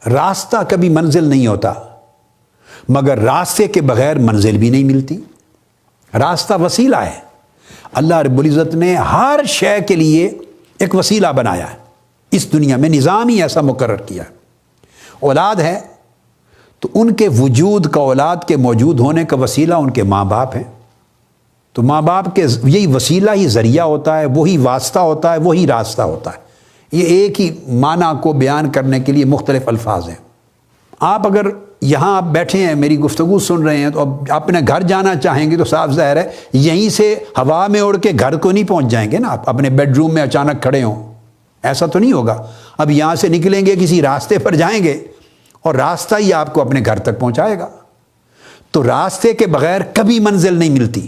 راستہ کبھی منزل نہیں ہوتا، مگر راستے کے بغیر منزل بھی نہیں ملتی۔ راستہ وسیلہ ہے۔ اللہ رب العزت نے ہر شے کے لیے ایک وسیلہ بنایا ہے، اس دنیا میں نظام ہی ایسا مقرر کیا ہے۔ اولاد ہے تو ان کے وجود کا، اولاد کے موجود ہونے کا وسیلہ ان کے ماں باپ ہیں، تو ماں باپ کے یہی وسیلہ ہی ذریعہ ہوتا ہے، وہی واسطہ ہوتا ہے، وہی راستہ ہوتا ہے۔ یہ ایک ہی معنی کو بیان کرنے کے لیے مختلف الفاظ ہیں۔ آپ اگر یہاں آپ بیٹھے ہیں، میری گفتگو سن رہے ہیں، تو اب اپنے گھر جانا چاہیں گے تو صاف ظاہر ہے یہیں سے ہوا میں اڑ کے گھر کو نہیں پہنچ جائیں گے نا۔ آپ اپنے بیڈ روم میں اچانک کھڑے ہوں، ایسا تو نہیں ہوگا۔ اب یہاں سے نکلیں گے، کسی راستے پر جائیں گے اور راستہ ہی آپ کو اپنے گھر تک پہنچائے گا۔ تو راستے کے بغیر کبھی منزل نہیں ملتی۔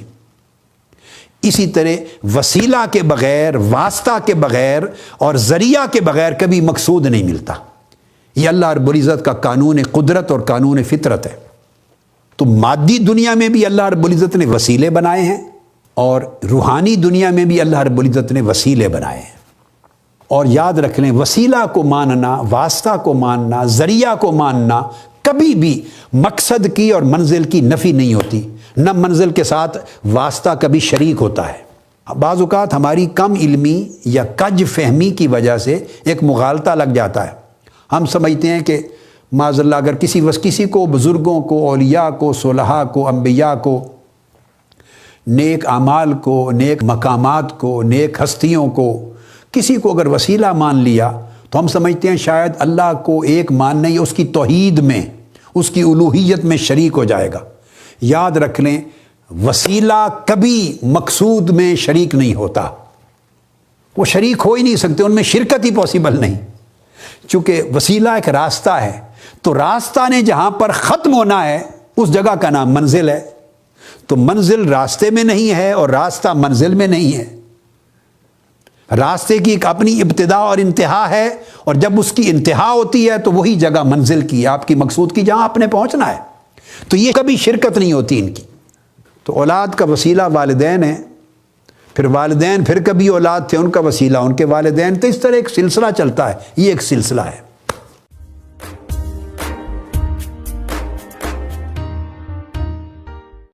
اسی طرح وسیلہ کے بغیر، واسطہ کے بغیر اور ذریعہ کے بغیر کبھی مقصود نہیں ملتا۔ یہ اللہ رب العزت کا قانون قدرت اور قانون فطرت ہے۔ تو مادی دنیا میں بھی اللہ رب العزت نے وسیلے بنائے ہیں، اور روحانی دنیا میں بھی اللہ رب العزت نے وسیلے بنائے ہیں۔ اور یاد رکھ لیں، وسیلہ کو ماننا، واسطہ کو ماننا، ذریعہ کو ماننا کبھی بھی مقصد کی اور منزل کی نفی نہیں ہوتی۔ نہ منزل کے ساتھ واسطہ کبھی شریک ہوتا ہے۔ بعض اوقات ہماری کم علمی یا کج فہمی کی وجہ سے ایک مغالطہ لگ جاتا ہے۔ ہم سمجھتے ہیں کہ معاذ اللہ اگر کسی کو، بزرگوں کو، اولیاء کو، صلحاء کو، انبیاء کو، نیک اعمال کو، نیک مقامات کو، نیک ہستیوں کو، کسی کو اگر وسیلہ مان لیا تو ہم سمجھتے ہیں شاید اللہ کو ایک ماننے یا اس کی توحید میں، اس کی الوہیت میں شریک ہو جائے گا۔ یاد رکھ لیں، وسیلہ کبھی مقصود میں شریک نہیں ہوتا۔ وہ شریک ہو ہی نہیں سکتے، ان میں شرکت ہی پاسبل نہیں۔ چونکہ وسیلہ ایک راستہ ہے، تو راستہ نے جہاں پر ختم ہونا ہے اس جگہ کا نام منزل ہے۔ تو منزل راستے میں نہیں ہے اور راستہ منزل میں نہیں ہے۔ راستے کی ایک اپنی ابتدا اور انتہا ہے، اور جب اس کی انتہا ہوتی ہے تو وہی جگہ منزل کی، آپ کی مقصود کی، جہاں آپ نے پہنچنا ہے۔ تو یہ کبھی شرکت نہیں ہوتی ان کی۔ تو اولاد کا وسیلہ والدین ہیں، پھر والدین پھر کبھی اولاد تھے، ان کا وسیلہ ان کے والدین، تو اس طرح ایک سلسلہ چلتا ہے۔ یہ ایک سلسلہ ہے۔